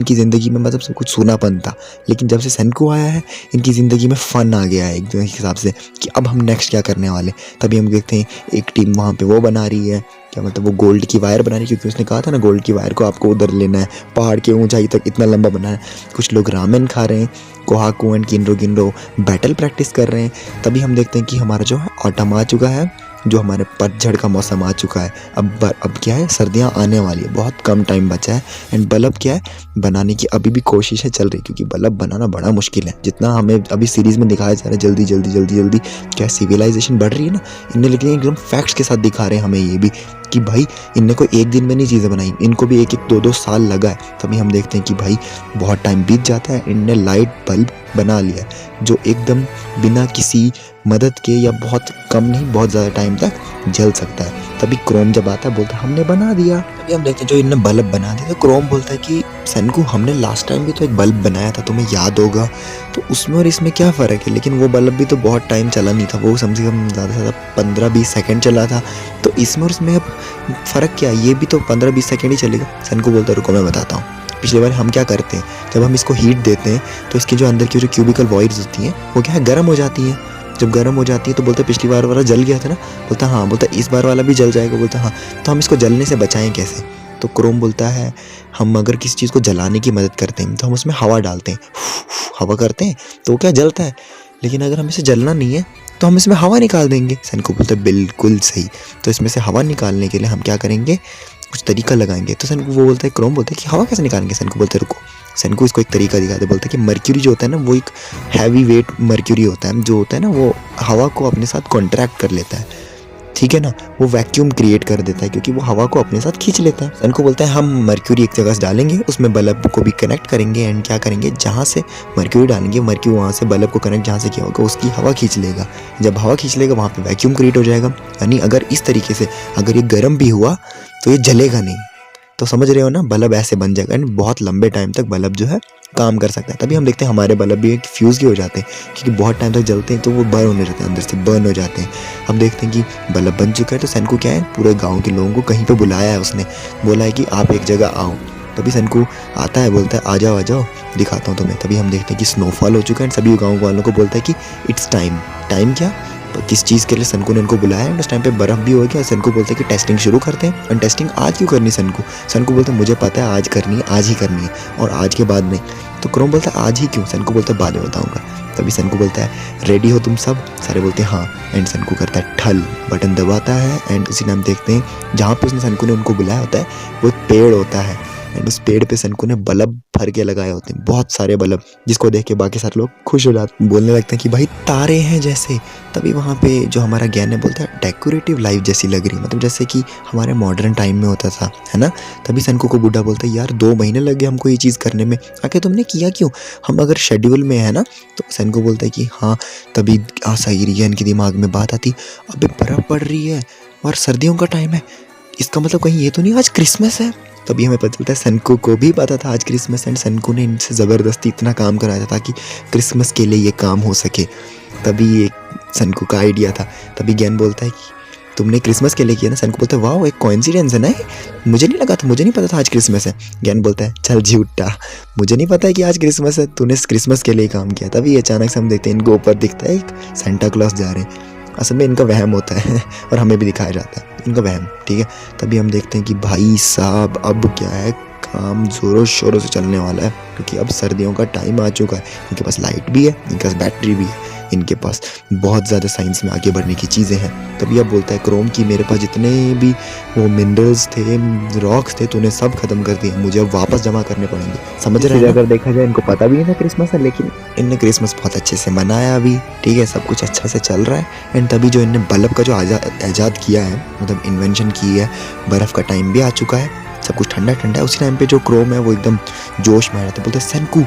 इनकी ज़िंदगी में मतलब सब कुछ सूनापन था, लेकिन जब से सेंकू आया है इनकी ज़िंदगी में फ़न आ गया है एक हिसाब से कि अब हम नेक्स्ट क्या करने वाले। तभी हम देखते हैं एक टीम वहाँ पे वो बना रही है, क्या मतलब वो गोल्ड की वायर बना रही है, क्योंकि उसने कहा था ना गोल्ड की वायर को आपको उधर लेना है, पहाड़ की ऊंचाई तक इतना लंबा बनाना है। कुछ लोग रामेन खा रहे हैं, कोहाकू एंड किनरो बैटल प्रैक्टिस कर रहे हैं। तभी हम देखते हैं कि हमारा जो है ऑटम आ चुका है, जो हमारे पतझड़ का मौसम आ चुका है। अब क्या है, सर्दियाँ आने वाली है, बहुत कम टाइम बचा है। एंड बल्ब क्या है बनाने की अभी भी कोशिशें चल रही, क्योंकि बल्ब बनाना बड़ा मुश्किल है। जितना हमें अभी सीरीज़ में दिखाया जा रहा है जल्दी जल्दी जल्दी जल्दी क्या सिविलाइजेशन बढ़ रही है ना, इनने लेकिन एकदम फैक्ट्स के साथ दिखा रहे हैं हमें ये भी कि भाई इनने कोई एक दिन में नहीं चीज़ें बनाई, इनको भी एक एक दो दो साल लगा है। तभी हम देखते हैं कि भाई बहुत टाइम बीत जाता है, इनने लाइट बल्ब बना लिया है जो एकदम बिना किसी मदद के या बहुत कम नहीं बहुत ज़्यादा टाइम तक जल सकता है। तभी क्रोम जब आता है बोलता है हमने बना दिया। तभी हम देखते हैं जो इनने बल्ब बना दिया, तो क्रोम बोलता है कि सेंकू हमने लास्ट टाइम भी तो एक बल्ब बनाया था, तुम्हें याद होगा, तो उसमें और इसमें क्या फ़र्क है। लेकिन वो बल्ब भी तो बहुत टाइम चला नहीं था, वो कम से कम ज़्यादा से ज़्यादा 15-20 सेकेंड चला था, तो इसमें और इसमें अब फ़र्क क्या है, ये भी तो 15-20 सेकेंड ही चलेगा। सेंकू बोलता है रुको मैं बताता हूँ। पिछली बार हम क्या करते हैं, जब हम इसको हीट देते हैं तो इसकी जो अंदर की जो क्यूबिकल वॉइड्स होती हैं वो क्या है गर्म हो जाती हैं। जब गर्म हो जाती है तो बोलते पिछली बार वाला जल गया था ना, बोलता हाँ, बोलता इस बार वाला भी जल जाएगा, बोलता हाँ, तो हम इसको जलने से बचाएं कैसे। तो क्रोम बोलता है हम अगर किसी चीज़ को जलाने की मदद करते हैं तो हम उसमें हवा डालते हैं, हवा करते हैं तो वो क्या जलता है। लेकिन अगर हमें इसे जलना नहीं है तो हम इसमें हवा निकाल देंगे। सेंकू बोलता है बिल्कुल सही, तो इसमें से हवा निकालने के लिए हम क्या करेंगे, कुछ तरीका लगाएंगे। तो सेंकू वो बोलता है, क्रोम बोलता है कि हवा कैसे निकालेंगे। सेंकू बोलते हैं रुको, सेंकू इसको एक तरीका दिखाते, बोलते हैं कि मर्क्यूरी जो होता है ना वो एक हैवी वेट मर्क्यूरी होता है, जो होता है ना वो हवा को अपने साथ कॉन्ट्रैक्ट कर लेता है, ठीक है ना, वो वैक्यूम क्रिएट कर देता है क्योंकि वो हवा को अपने साथ खींच लेता है। सेंकू बोलते हैं हम मर्क्यूरी एक जगह से डालेंगे, उसमें बल्ब को भी कनेक्ट करेंगे एंड क्या करेंगे, जहाँ से मर्क्यूरी डालेंगे मर्क्यूरी वहाँ से बल्ब को कनेक्ट जहाँ से किया होगा उसकी हवा खींच लेगा। जब हवा खींच लेगा वहाँ पे वैक्यूम क्रिएट हो जाएगा, यानी अगर इस तरीके से अगर ये गर्म भी हुआ तो ये जलेगा नहीं। तो समझ रहे हो ना, बल्ब ऐसे बन जाएगा एंड बहुत लंबे टाइम तक बल्ब जो है काम कर सकता है। तभी हम देखते हैं हमारे बल्ब भी एक फ्यूज़ के हो जाते हैं, क्योंकि बहुत टाइम तक जलते हैं तो वो बर्न होने जाते हैं, अंदर से बर्न हो जाते हैं। हम देखते हैं कि बल्ब बन चुका है, तो सेंकू क्या है पूरे गांव के लोगों को कहीं पे बुलाया है, उसने बोला है कि आप एक जगह आओ। तभी सेंकू आता है, बोलता है आ जाओ आ जाओ दिखाता हूँ तुम्हें। तभी हम देखते हैं कि स्नोफॉल हो चुका है एंड सभी गाँव वालों को बोलता है कि इट्स टाइम। टाइम क्या, किस चीज़ के लिए सेंकू ने उनको बुलाया है। उस टाइम पे बर्फ़ भी हो गया। सेंकू बोलते हैं कि टेस्टिंग शुरू करते हैं। और टेस्टिंग आज क्यों करनी सेंकू, सेंकू बोलते हैं मुझे पता है आज करनी है, आज ही करनी है और आज के बाद नहीं। तो क्रोम बोलता है आज ही क्यों, सेंकू बोलता है बाद में बताऊंगा। तभी सेंकू बोलता है रेडी हो तुम सब, सारे बोलते हैं हाँ। एंड सेंकू करता है ठल, बटन दबाता है एंड उसी टाइम देखते हैं जहाँ पे उसने सेंकू ने उनको बुलाया होता है वो एक पेड़ होता है एंड उस पेड़ पे सेंकू ने बल्ब भर के लगाए होते हैं, बहुत सारे बल्ब, जिसको देख के बाकी सारे लोग खुश हो जाते हैं, बोलने लगते हैं कि भाई तारे हैं जैसे। तभी वहाँ पे जो हमारा ज्ञान है बोलता है डेकोरेटिव लाइफ जैसी लग रही, मतलब जैसे कि हमारे मॉडर्न टाइम में होता था, है ना। तभी सेंकू को बूढ़ा बोलता है यार 2 महीने लग गए हमको ये चीज़ करने में, आखिर तुमने किया क्यों, हम अगर शेड्यूल में है ना। तो सेंकू बोलता है कि हाँ। तभी सही रियन के दिमाग में बात आती, अभी बर्फ़ पड़ रही है और सर्दियों का टाइम है, इसका मतलब कहीं ये तो नहीं आज क्रिसमस है। तभी हमें पता चलता है सेंकू को भी पता था आज क्रिसमस एंड सेंकू ने इनसे ज़बरदस्ती इतना काम कराया था ताकि क्रिसमस के लिए ये काम हो सके। तभी एक सेंकू का आइडिया था। तभी ज्ञान बोलता है कि तुमने क्रिसमस के लिए किया ना। सेंकू बोलता है वाह एक कोइंसिडेंस है ना, मुझे नहीं लगा था, मुझे नहीं पता था आज क्रिसमस है। ज्ञान बोलता है चल झूठा, मुझे नहीं पता है कि आज क्रिसमस है, तूने क्रिसमस के लिए काम किया। तभी अचानक से हम देखते हैं इनको ऊपर दिखता है एक सेंटा क्लॉज जा रहे हैं, असल में इनका वहम होता है और हमें भी दिखाया जाता है इनका वहम, ठीक है। तभी हम देखते हैं कि भाई साहब अब क्या है, काम ज़ोरों शोरों से चलने वाला है क्योंकि अब सर्दियों का टाइम आ चुका है। इनके पास लाइट भी है, इनके पास बैटरी भी है, इनके पास बहुत ज़्यादा साइंस में आगे बढ़ने की चीज़ें हैं। तभी अब बोलता है क्रोम कि मेरे पास जितने भी वो मिनरल्स थे, रॉक्स थे, तूने सब खत्म कर दिए, मुझे अब वापस जमा करने पड़ेंगे। समझ रहे हैं, अगर देखा जाए इनको पता भी नहीं था क्रिसमस है, लेकिन इनने क्रिसमस बहुत अच्छे से मनाया अभी, ठीक है, सब कुछ अच्छा से चल रहा है। एंड तभी जो इनने बल्ब का जो ईजाद किया है, मतलब इन्वेंशन की है, बर्फ़ का टाइम भी आ चुका है, सब कुछ ठंडा ठंडा है। उसी टाइम पे जो क्रोम है वो एकदम जोश में आ रहा था, बोलते हैं सेंकू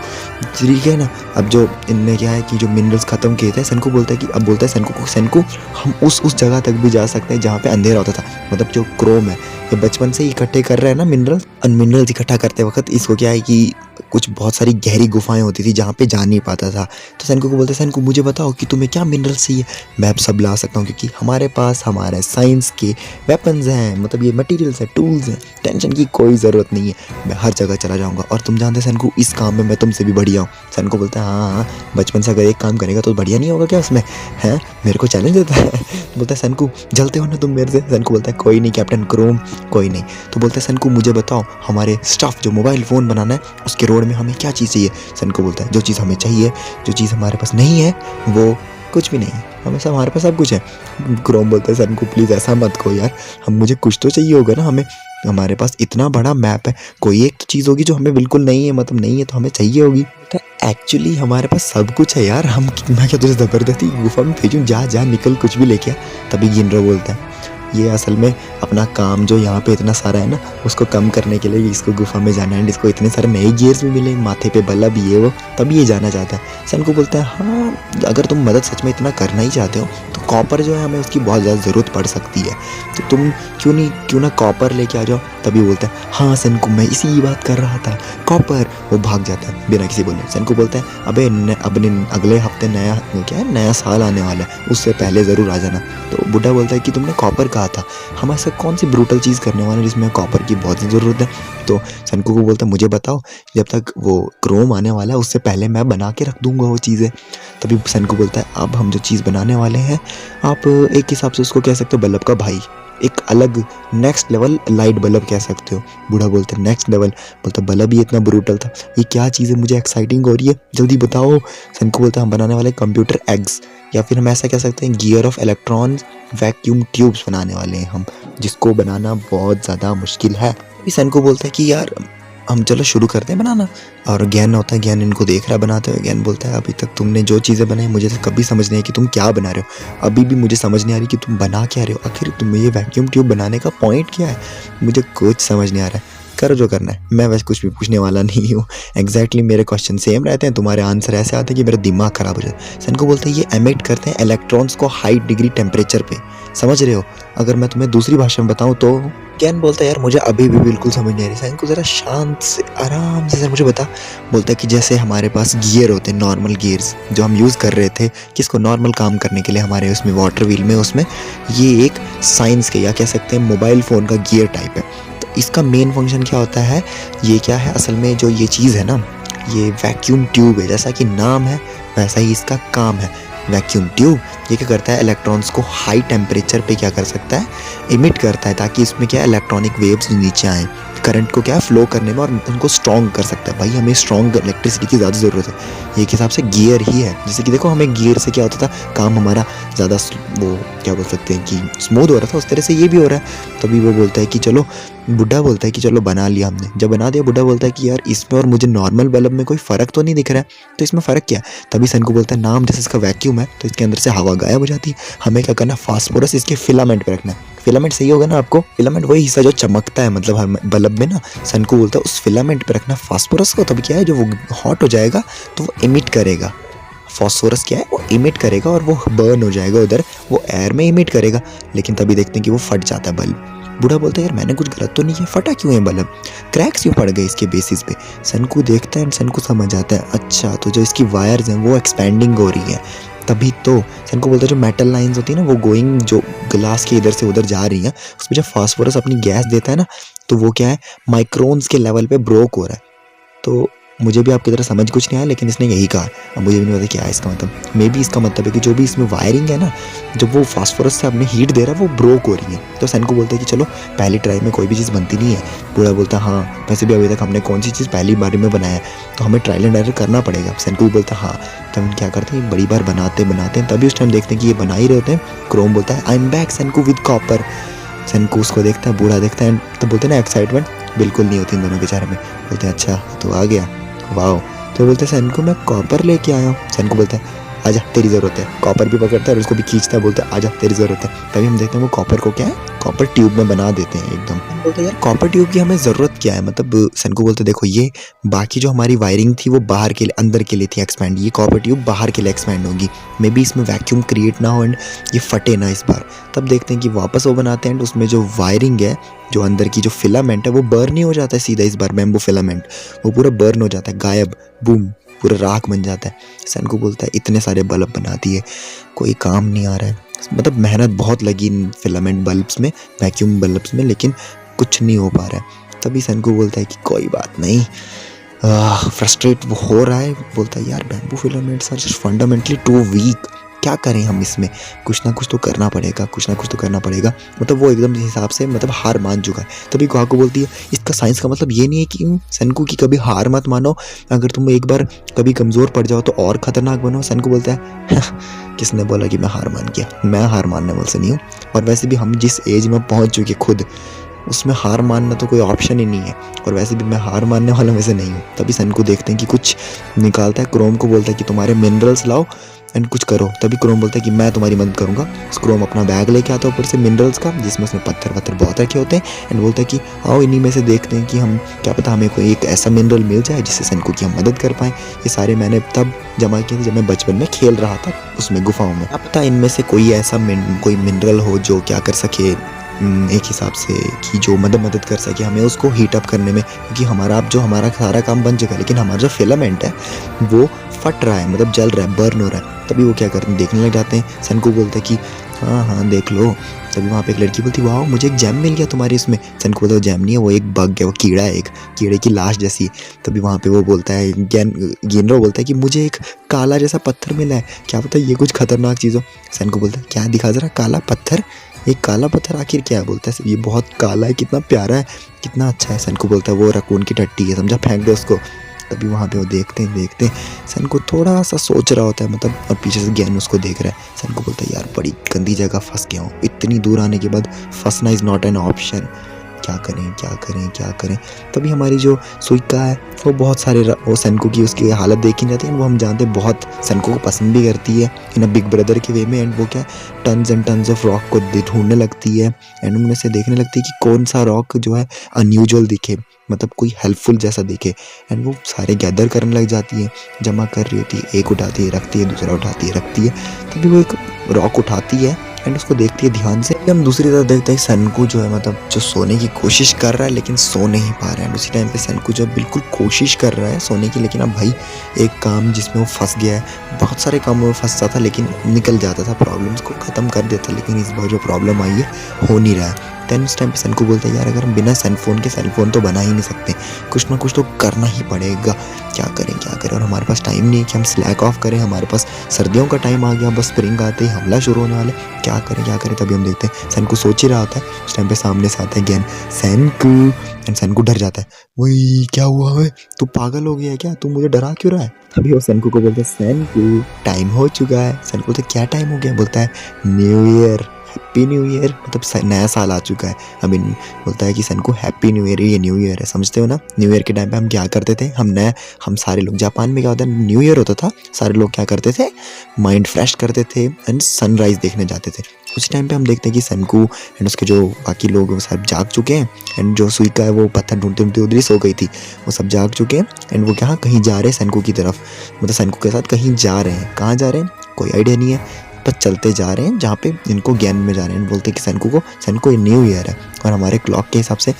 ठीक है ना। अब जो इनने क्या है कि जो मिनरल्स ख़त्म किए थे, सेंकू बोलता है कि अब बोलता है सेंकू हम उस जगह तक भी जा सकते हैं जहाँ पे अंधेरा होता था। मतलब जो क्रोम है ये बचपन से ही इकट्ठे कर रहा है ना मिनरल्स, और मिनरल्स इकट्ठा करते वक्त इसको क्या है कि कुछ बहुत सारी गहरी गुफाएं होती थी जहाँ पे जा नहीं पाता था। तो सेनको को बोलते सेनको मुझे बताओ कि तुम्हें क्या मिनरल्स चाहिए, मैं अब सब ला सकता हूँ क्योंकि हमारे पास हमारे साइंस के वेपन्स हैं, मतलब ये मटेरियल्स हैं, टूल्स हैं, टेंशन की कोई ज़रूरत नहीं है, मैं हर जगह चला जाऊँगा। और तुम जानते सेनको इस काम में मैं तुमसे भी बढ़िया हूँ। सेनको बोलता है हाँ हाँ, बचपन से अगर एक काम करेगा तो बढ़िया नहीं होगा क्या उसमें, हैं मेरे को चैलेंज देता है। बोलता है सेनको जलते हो ना तुम मेरे से। सेनको बोलता है कोई नहीं कैप्टन क्रोम, कोई नहीं। तो बोलता है सेनको मुझे बताओ हमारे स्टफ जो मोबाइल फ़ोन बनाना है उसके रोड में हमें क्या चीज़ चाहिए। सेनको बोलता है जो चीज़ हमें चाहिए, जो चीज़ हमारे पास नहीं है वो कुछ भी नहीं है, हमें सब हमारे पास सब कुछ है। क्रोम बोलता है सेनको प्लीज़ ऐसा मत कहो यार, हम मुझे कुछ तो चाहिए होगा ना, हमें हमारे पास इतना बड़ा मैप है, कोई एक तो चीज़ होगी जो हमें बिल्कुल नहीं है, मतलब नहीं है तो हमें चाहिए होगी। तो एक्चुअली हमारे पास सब कुछ है यार, मैं क्या तुझे ज़बरदस्ती गुफा में भेजूँ, जा जा निकल कुछ भी लेके आ। तभी गिनरो बोलता है ये असल में अपना काम जो यहाँ पे इतना सारा है ना उसको कम करने के लिए इसको गुफा में जाना है, इसको इतने सारे नए गियर्स भी मिले, माथे पे बल्ब ये वो, तभी ये जाना चाहता है। सेनको बोलता है हाँ अगर तुम मदद सच में इतना करना ही चाहते हो तो कॉपर जो है हमें उसकी बहुत ज़्यादा ज़रूरत पड़ सकती है, तो तुम क्यों ना कॉपर लेके आ जाओ। तभी बोलता है हाँ सेनको मैं इसी बात कर रहा था, कॉपर। वो भाग जाता है बिना किसी बोले। सेनको बोलता है अबे अगले हफ्ते नया क्या है, नया साल आने वाला है, उससे पहले ज़रूर आ जाना। तो बुढ़ा बोलता है कि तुमने कॉपर कहा था, हम ऐसा कौन सी ब्रूटल चीज़ करने वाले हैं जिसमें कॉपर की बहुत ज़रूरत है। तो सेनको को बोलता है मुझे बताओ जब तक वो क्रोम आने वाला है उससे पहले मैं बना के रख दूंगा वो चीज़ें। तभी सेनको बोलता है अब हम जो चीज़ बनाने वाले हैं आप एक हिसाब से उसको कह सकते हो बल्ब का भाई, एक अलग नेक्स्ट लेवल लाइट बल्ब कह सकते हो। बूढ़ा बोलते हैं नेक्स्ट लेवल, बोलता बल्ब ही इतना ब्रूटल था, ये क्या चीज़ है, मुझे एक्साइटिंग हो रही है, जल्दी बताओ। सेनको बोलता है हम बनाने वाले कंप्यूटर एग्स, या फिर हम ऐसा कह सकते हैं gear of electrons vacuum tubes बनाने वाले हैं हम, जिसको बनाना बहुत ज़्यादा मुश्किल है। सेनको बोलता है कि यार हम चलो शुरू करते हैं बनाना। और ज्ञान होता है, ज्ञान इनको देख रहा है बनाते हुए। ज्ञान बोलता है अभी तक तुमने जो चीज़ें बनाई मुझे तो कभी समझ नहीं आई कि तुम क्या बना रहे हो, अभी भी मुझे समझ नहीं आ रही कि तुम बना क्या रहे हो, आखिर तुम्हें ये वैक्यूम ट्यूब बनाने का पॉइंट क्या है, मुझे कुछ समझ नहीं आ रहा है। करो जो करना है, मैं वैसे कुछ भी पूछने वाला नहीं हूँ। एग्जैक्टली मेरे क्वेश्चन सेम रहते हैं, तुम्हारे आंसर ऐसे आते हैं कि मेरा दिमाग ख़राब हो जाता है। सेनको बोलते हैं ये एमिट करते हैं इलेक्ट्रॉन्स को हाई डिग्री टेम्परेचर पे, समझ रहे हो, अगर मैं तुम्हें दूसरी भाषा में बताऊँ तो। ज्ञान बोलता है यार मुझे अभी भी बिल्कुल समझ नहीं आ रही, सेनको ज़रा शांत से आराम से सर मुझे बता। बोलता है कि जैसे हमारे पास गियर होते हैं, नॉर्मल गियर्स जो हम यूज़ कर रहे थे किसको नॉर्मल काम करने के लिए हमारे उसमें वाटर व्हील में, उसमें ये एक साइंस के या कह सकते हैं मोबाइल फ़ोन का गियर टाइप है। तो इसका मेन फंक्शन क्या होता है, ये क्या है असल में जो ये चीज़ है ना, ये वैक्यूम ट्यूब है, जैसा कि नाम है वैसा ही इसका काम है। वैक्यूम ट्यूब ये क्या करता है, इलेक्ट्रॉन्स को हाई टेम्परेचर पे क्या कर सकता है, इमिट करता है, ताकि इसमें क्या इलेक्ट्रॉनिक वेव्स नीचे आएँ, करंट को क्या फ्लो करने में और उनको स्ट्रॉन्ग कर सकता है। भाई हमें स्ट्रॉन्ग इलेक्ट्रिसिटी की ज़्यादा ज़रूरत है, ये एक हिसाब से गियर ही है। जैसे कि देखो हमें गियर से क्या होता था, काम हमारा ज़्यादा वो क्या बोल सकते हैं कि स्मूथ हो रहा था, उस तरह से ये भी हो रहा है। तभी वो बोलता है कि चलो, बुढ़ा बोलता है कि चलो बना लिया हमने। जब बना दिया बुढ़ा बोलता है कि यार इसमें और मुझे नॉर्मल बल्ब में कोई फ़र्क तो नहीं दिख रहा है, तो इसमें फ़र्क क्या है। तभी सेनको बोलता है नाम जैसे इसका वैक्यूम है तो इसके अंदर से हवा गायब हो जाती है, हमें क्या करना है, फास्फोरस इसके फिलामेंट पे रखना है। फिलामेंट सही होगा ना आपको, फिलामेंट वही हिस्सा जो चमकता है मतलब हर बल्ब में ना, सेनको बोलता है उस फिलामेंट पे रखना फास्फोरस को, तभी क्या है जो वो हॉट हो जाएगा तो वो इमिट करेगा। फास्फोरस क्या है, वो इमिट करेगा और वो बर्न हो जाएगा उधर, वो एयर में इमिट करेगा, लेकिन तभी देखते हैं कि वो फट जाता है बल्ब। बूढ़ा बोलता है यार मैंने कुछ गलत तो नहीं किया, फटा क्यों है बल्ब, क्रैक्स क्यों पड़ गए इसके बेसिस पे। सेनको देखता है एंड सेनको समझ आता है अच्छा तो जो इसकी वायर्स हैं वो एक्सपेंडिंग हो रही है, तभी तो। सेनको बोलता है जो मेटल लाइंस होती है ना वो गोइंग जो ग्लास के इधर से उधर जा रही हैं, उसमें जब फास्फोरस अपनी गैस देता है ना तो वो क्या है माइक्रोन्स के लेवल पे ब्रोक हो रहा है। तो मुझे भी आपकी तरह समझ कुछ नहीं आया, लेकिन इसने यही कहा, अब मुझे भी नहीं पता क्या है इसका मतलब। मे बी इसका मतलब है कि जो भी इसमें वायरिंग है ना, जब वो फास्फोरस से अपने हीट दे रहा है वो ब्रोक हो रही है। तो सेनको बोलता है कि चलो पहली ट्राई में कोई भी चीज़ बनती नहीं है। बूढ़ा बोलता है हाँ वैसे भी अभी तक हमने कौन सी चीज़ पहली बारी में बनाया है, तो हमें ट्रायल एंड एरर करना पड़ेगा। सेनको भी बोलता है हाँ। तो हम क्या करते हैं बड़ी बार बनाते हैं, तभी उस टाइम देखते हैं कि ये बना ही रहे होते हैं। क्रोम बोलता है आई एम बैक सेनको विद कॉपर। सेनको उसको देखता है, बूढ़ा देखता है, तो बोलते हैं ना एक्साइटमेंट बिल्कुल नहीं होती इन दोनों के चेहरे में। बोलते हैं अच्छा तो आ गया, वाह। तो बोलते हैं सेनको मैं कॉपर लेके आया हूँ। सेनको बोलता है आजा तेरी ज़रूरत है। कॉपर भी पकड़ता है और उसको भी खींचता है, बोलता है आजा तेरी ज़रूरत है। तभी हम देखते हैं वो कॉपर को क्या है, कॉपर ट्यूब में बना देते हैं एकदम। बोलते हैं यार कॉपर ट्यूब की हमें ज़रूरत क्या है, मतलब सनको बोलते देखो ये बाकी जो हमारी वायरिंग थी वो बाहर के लिए, अंदर के लिए थी एक्सपैंड, ये कॉपर ट्यूब बाहर के लिए एक्सपैंड होगी, मे बी इसमें वैक्यूम क्रिएट ना हो एंड ये फटे ना इस बार। तब देखते हैं कि वापस वो बनाते हैं एंड उसमें जो वायरिंग है, जो अंदर की जो फिलामेंट है वो बर्न नहीं हो जाता है सीधा इस बार, बैम्बू फिलामेंट वो पूरा बर्न हो जाता है, गायब, बूम, पूरा राख बन जाता है। सनको बोलता है इतने सारे बल्ब बना दिए, कोई काम नहीं आ रहा है, मतलब मेहनत बहुत लगी इन फिलामेंट बल्ब्स में, वैक्यूम बल्ब्स में, लेकिन कुछ नहीं हो पा रहा है। तभी सनको बोलता है कि कोई बात नहीं, फ्रस्ट्रेट वो हो रहा है, बोलता है यार bamboo filaments are just fundamentally too weak, क्या करें हम इसमें, कुछ ना कुछ तो करना पड़ेगा, कुछ ना कुछ तो करना पड़ेगा। मतलब वो एकदम हिसाब से मतलब हार मान चुका है। तभी कोहाको बोलती है इसका साइंस का मतलब ये नहीं है कि सनको की कभी हार मत मानो, अगर तुम एक बार कभी कमज़ोर पड़ जाओ तो और ख़तरनाक बनो। सनको बोलता है किसने बोला कि मैं हार मान गया, मैं हार मानने वाले से नहीं हूँ, और वैसे भी हम जिस एज में पहुँच चुके खुद, उसमें हार मानना तो कोई ऑप्शन ही नहीं है, और वैसे भी मैं हार मानने वाला में से नहीं हूँ। तभी सनको देखते हैं कि कुछ निकालता है, क्रोम को बोलता है कि तुम्हारे मिनरल्स लाओ एंड कुछ करो। तभी क्रोम बोलता है कि मैं तुम्हारी मदद करूँगा। क्रोम अपना बैग लेके आता है ऊपर से मिनरल्स का, जिसमें उसमें पत्थर वत्थर बहुत रखे होते हैं, एंड बोलता है कि आओ इन्हीं में से देखते हैं कि हम क्या पता हमें कोई एक ऐसा मिनरल मिल जाए जिससे सनको की हम मदद कर पाएँ। ये सारे मैंने तब जमा किए थे जब मैं बचपन में खेल रहा था उसमें गुफाओं में, क्या पता इनमें से कोई ऐसा कोई मिनरल हो जो क्या कर सके एक हिसाब से, कि जो मदद कर सके हमें उसको हीट अप करने में, क्योंकि हमारा सारा काम बन चुका है, लेकिन हमारा जो फिलामेंट है वो फट रहा है, मतलब जल रहा है, बर्न हो रहा है। तभी वो क्या करते हैं, देखने लग जाते हैं। सनको बोलता है कि हाँ हाँ देख लो। तभी वहाँ पे एक लड़की बोलती है वाह मुझे एक जैम मिल गया तुम्हारी इसमें। सनको बोलता है जैम नहीं है, वो एक बग है, वो कीड़ा है, एक कीड़े की लाश जैसी। तभी वहाँ पे वो बोलता है गेनरो बोलता है कि मुझे एक काला जैसा पत्थर मिला है, क्या पता ये कुछ खतरनाक चीज़ हो। सनको बोलता है क्या, दिखा ज़रा काला पत्थर, ये काला पत्थर आखिर क्या है। बोलता है ये बहुत काला है, कितना प्यारा है, कितना अच्छा है। सनको बोलता है वो रकून की टट्टी है, समझा, फेंक दे उसको। तभी वहाँ पे वो देखते हैं सनको थोड़ा सा सोच रहा होता है, मतलब और पीछे से ज्ञान उसको देख रहा है। सनको बोलता है यार बड़ी गंदी जगह फंस गया हूँ, इतनी दूर आने के बाद फंसना इज़ नॉट एन ऑप्शन, क्या करें क्या करें क्या करें। तभी हमारी जो सुइका है वो बहुत सारे वो सनको की उसकी हालत देखी जाती है, वो हम जानते हैं बहुत सनको को पसंद भी करती है इन अ बिग ब्रदर के वे में, एंड वो क्या tons and tons of rock को ढूंढने लगती है, एंड उनमें से देखने लगती है कि कौन सा रॉक जो है अनयूजुअल दिखे, मतलब कोई हेल्पफुल जैसा दिखे, एंड वो सारे गैदर करने लग जाती है, जमा कर रही होती है, एक उठाती है रखती है, दूसरा उठाती है रखती है। तभी वो एक रॉक उठाती है एंड उसको देखती है ध्यान से। हम दूसरी तरफ देखते हैं सनको जो है मतलब जो सोने की कोशिश कर रहा है लेकिन सो नहीं पा रहा है। उसी टाइम पे सनको जो बिल्कुल कोशिश कर रहा है सोने की, लेकिन अब भाई एक काम जिसमें वो फंस गया है, बहुत सारे कामों में फंसता था लेकिन निकल जाता था, प्रॉब्लम्स को ख़त्म कर देता, लेकिन इस बार जो प्रॉब्लम आई है हो नहीं रहा है। दैन उस टाइम पे सनको बोलता है यार अगर हम बिना सेलफोन तो बना ही नहीं सकते, कुछ ना कुछ तो करना ही पड़ेगा, क्या करें। और हमारे पास टाइम नहीं है कि हम स्लैक ऑफ करें, हमारे पास सर्दियों का टाइम आ गया, बस स्प्रिंग आते ही हमला शुरू होने वाले, क्या करें। तभी हम देखते हैं सनको सोच ही रहा होता है, उस टाइम पे सामने से आता है ज्ञान, सनको, एंड सनको डर जाता है, वही क्या हुआ है, तू पागल हो गया है क्या, तू मुझे डरा क्यों रहा है। तभी वो सनको को बोलते हैं सनको टाइम हो चुका है। सनको बोलते क्या टाइम हो गया, बोलता है new year, happy new year, मतलब नया साल आ चुका है अभी। बोलता है कि सनको हैप्पी न्यू ईयर, ये न्यू ईयर है, समझते हो ना। न्यू ईयर के टाइम पे हम क्या करते थे, हम सारे लोग, जापान में क्या होता है न्यू ईयर होता था, सारे लोग क्या करते थे, माइंड फ्रेश करते थे एंड सनराइज देखने जाते थे। उस टाइम पे हम देखते हैं कि सनको एंड उसके जो बाकी लोग वो सब जाग चुके हैं, एंड जो सुइका है वो पत्थर ढूंढते ढूंढते उधर ही सो गई थी, वो सब जाग चुके हैं, एंड वो कहीं जा रहे हैं सनको की तरफ, मतलब सनको के साथ कहीं जा रहे हैं, कहाँ जा रहे हैं कोई आइडिया नहीं है, बस चलते जा रहे हैं जहाँ पे इनको ज्ञान में जा रहे हैं। बोलते हैं कि सनको ये न्यू ईयर है, और हमारे क्लॉक के हिसाब से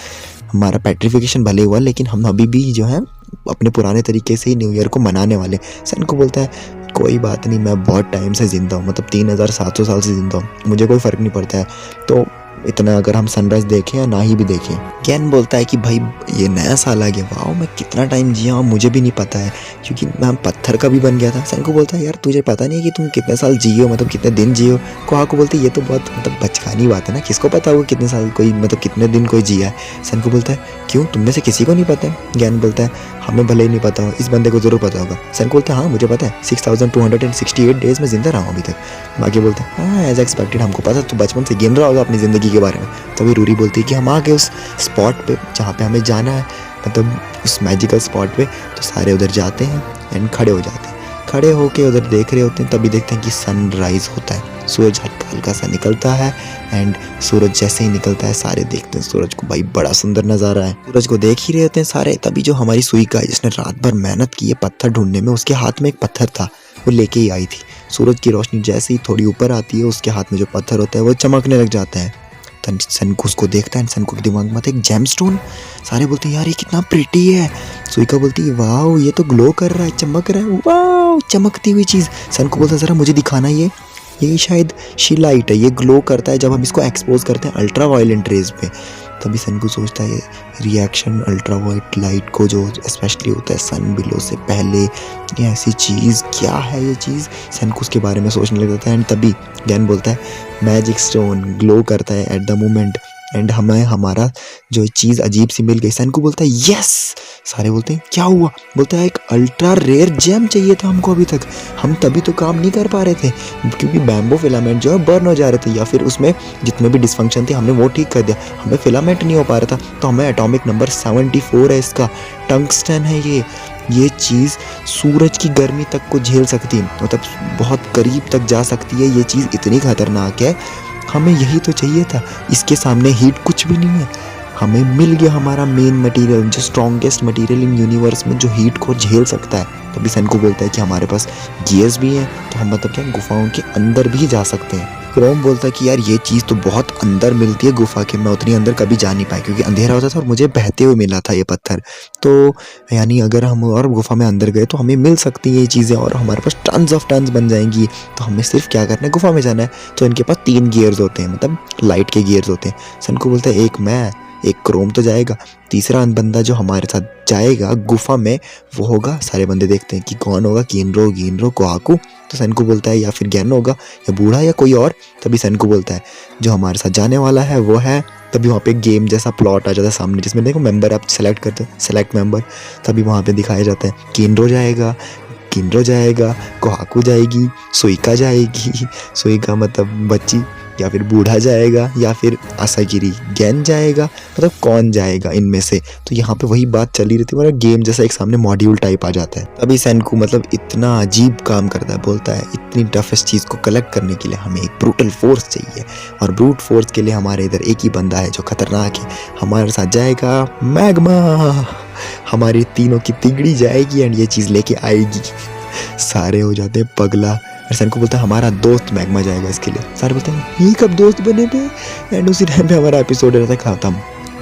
हमारा पेट्रिफिकेशन भले हुआ लेकिन हम अभी भी जो है अपने पुराने तरीके से ही न्यू ईयर को मनाने वाले। सनको बोलता है कोई बात नहीं, मैं बहुत टाइम से ज़िंदा हूँ, मतलब 3700 साल से ज़िंदा हूँ, मुझे कोई फ़र्क नहीं पड़ता है, तो इतना अगर हम सनराइज़ देखें या ना ही भी देखें। ज्ञान बोलता है कि भाई ये नया साल आ गया, वाह मैं कितना टाइम जिया हूँ मुझे भी नहीं पता है, क्योंकि मैं पत्थर का भी बन गया था। सनको बोलता है यार तुझे पता नहीं है कि तुम कितने साल जिए हो, मतलब कितने दिन जिए हो। कोहाको बोलती है ये तो बहुत मतलब बचकानी बात है ना, किसको पता होगा कितने साल कोई, मतलब कितने दिन कोई जिया है। सनको बोलता है क्यों, तुम में से किसी को नहीं पता है। ज्ञान बोलता है हमें भले ही नहीं पता हो, इस बंदे को ज़रूर पता होगा। सनको बोलता है हाँ मुझे पता है, 6268 डेज़ में ज़िंदा रहा हूँ अभी तक। बाकी बोलते हैं हाँ एज एक्सपेक्टेड, हमको पता तो बचपन से गिन रहा होगा अपनी ज़िंदगी के बारे में। तभी रूरी बोलती है कि हम आ गए उस स्पॉट पे जहाँ पे हमें जाना है, मतलब उस मैजिकल स्पॉट पे। तो सारे उधर जाते हैं एंड खड़े हो जाते हैं। खड़े होके उधर देख रहे होते हैं, तभी देखते हैं कि सनराइज होता है, सूरज हल्का हल्का सा निकलता है। एंड सूरज जैसे ही निकलता है सारे देखते हैं सूरज को, भाई बड़ा सुंदर नज़ारा है। सूरज को देख ही रहे होते हैं सारे, तभी जो हमारी सुइका है जिसने रात भर मेहनत की है पत्थर ढूंढने में, उसके हाथ में एक पत्थर था, वो लेके ही आई थी। सूरज की रोशनी जैसे ही थोड़ी ऊपर आती है, उसके हाथ में जो पत्थर होता है वो चमकने लग जाता है। सनको उसको देखता है, सनको के दिमाग में आता है एक जेमस्टोन। सारे बोलते हैं यार ये कितना प्रिटी है। सुइका बोलती है वाह ये तो ग्लो कर रहा है, चमक रहा है, वाह चमकती हुई चीज़। सनको बोलता है ज़रा मुझे दिखाना ये शायद शीलाइट है, ये ग्लो करता है जब हम इसको एक्सपोज करते हैं अल्ट्रा वायलेंट रेज पे। तभी सनको सोचता है रिएक्शन अल्ट्रा वायलेट लाइट को जो स्पेशली होता है सन बिलो से पहले, ये ऐसी चीज़ क्या है ये चीज़। सनको उसके बारे में सोचने लग जाता है। एंड तभी ज्ञान बोलता है मैजिक स्टोन ग्लो करता है एट द मोमेंट, एंड हमें हमारा जो चीज़ अजीब सी मिल गई। सनको बोलता है यस। सारे बोलते हैं क्या हुआ। बोलता है एक अल्ट्रा रेयर जेम चाहिए था हमको अभी तक, हम तभी तो काम नहीं कर पा रहे थे क्योंकि बैम्बो फिलामेंट जो है बर्न हो जा रहे थे, या फिर उसमें जितने भी डिसफंक्शन थे हमने वो ठीक कर दिया, हमें फिलामेंट नहीं हो पा रहा था। तो हमें एटॉमिक नंबर 74 है इसका, टंगस्टन है ये चीज़ सूरज की गर्मी तक को झेल सकती है, मतलब बहुत करीब तक जा सकती है। ये चीज़ इतनी खतरनाक है, हमें यही तो चाहिए था, इसके सामने हीट कुछ भी नहीं है। हमें मिल गया हमारा मेन मटेरियल, जो स्ट्रॉन्गेस्ट मटेरियल इन यूनिवर्स में जो हीट को झेल सकता है। तभी सनको बोलता है कि हमारे पास गियर्स भी हैं, तो हम मतलब क्या गुफाओं के अंदर भी जा सकते हैं। क्रोम बोलता है कि यार ये चीज़ तो बहुत अंदर मिलती है गुफा के, मैं उतनी अंदर कभी जा नहीं पाया क्योंकि अंधेरा होता था और मुझे बहते हुए मिला था ये पत्थर। तो यानी अगर हम और गुफा में अंदर गए तो हमें मिल सकती है ये चीज़ें और हमारे पास टन्स ऑफ टन्स बन जाएंगी। तो हमें सिर्फ क्या करना है, गुफा में जाना है। तो इनके पास 3 गियर्स होते हैं, मतलब लाइट के गियर्स होते हैं। सनको बोलता है एक मैं, एक क्रोम तो जाएगा, तीसरा बंदा जो हमारे साथ जाएगा गुफा में वो होगा। सारे बंदे देखते हैं कि कौन होगा, गिनरो कोहाकू। तो सनको बोलता है या फिर ज्ञान होगा या बूढ़ा या कोई और। तभी सनको बोलता है जो हमारे साथ जाने वाला है वो है। तभी वहाँ पे गेम जैसा प्लॉट आ जाता है सामने, जिसमें देखो मेंबर आप सेलेक्ट करते हैं, सेलेक्ट मेंबर। तभी वहाँ पे दिखाया जाता है गिनरो जाएगा, कोहाकू जाएगी, सुइका जाएगी, सुइका मतलब बच्ची, या फिर बूढ़ा जाएगा, या फिर आसागिरी गैन जाएगा, मतलब कौन जाएगा इनमें से। तो यहाँ पे वही बात चली रहती है, मतलब गेम जैसा एक सामने मॉड्यूल टाइप आ जाता है। तभी सनको मतलब इतना अजीब काम करता है, बोलता है इतनी टफेस्ट चीज़ को कलेक्ट करने के लिए हमें एक ब्रूटल फोर्स चाहिए, और ब्रूट फोर्स के लिए हमारे इधर एक ही बंदा है जो खतरनाक है, हमारे साथ जाएगा मैग्मा, हमारी तीनों की तिगड़ी जाएगी एंड ये चीज़ लेके आएगी। सारे हो जाते हैं पगला। सनको बोलता है हमारा दोस्त मैग्मा जाएगा इसके लिए। सारे बोलते हैं ये कब दोस्त बने पे। एंड उसी टाइम पे हमारा एपिसोड रहता है खत्म।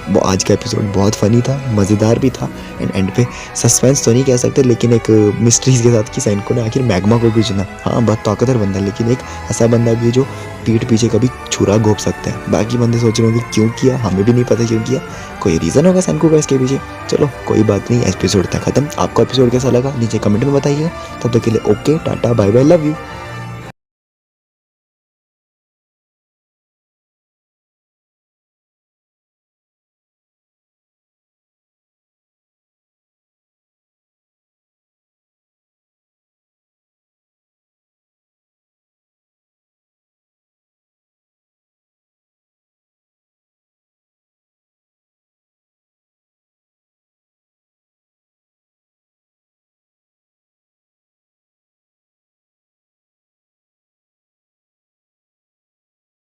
वो आज का एपिसोड बहुत फनी था, मज़ेदार भी था, एंड पे सस्पेंस तो नहीं कह सकते लेकिन एक मिस्ट्रीज के साथ कि सैनको ने आखिर मैग्मा को क्यों चुना। हाँ बहुत ताकतवर बंदा, लेकिन एक ऐसा बंदा भी है जो पीठ पीछे कभी छुरा घोंप सकता है। बाकी बंदे सोच रहे होंगे क्यों किया, हमें भी नहीं पता क्यों किया, कोई रीज़न होगा सैनको का इसके पीछे। चलो कोई बात नहीं, एपिसोड था खत्म। आपको एपिसोड कैसा लगा नीचे कमेंट में बताइए। तब तक के लिए okay, ta ta, bye bye, love you.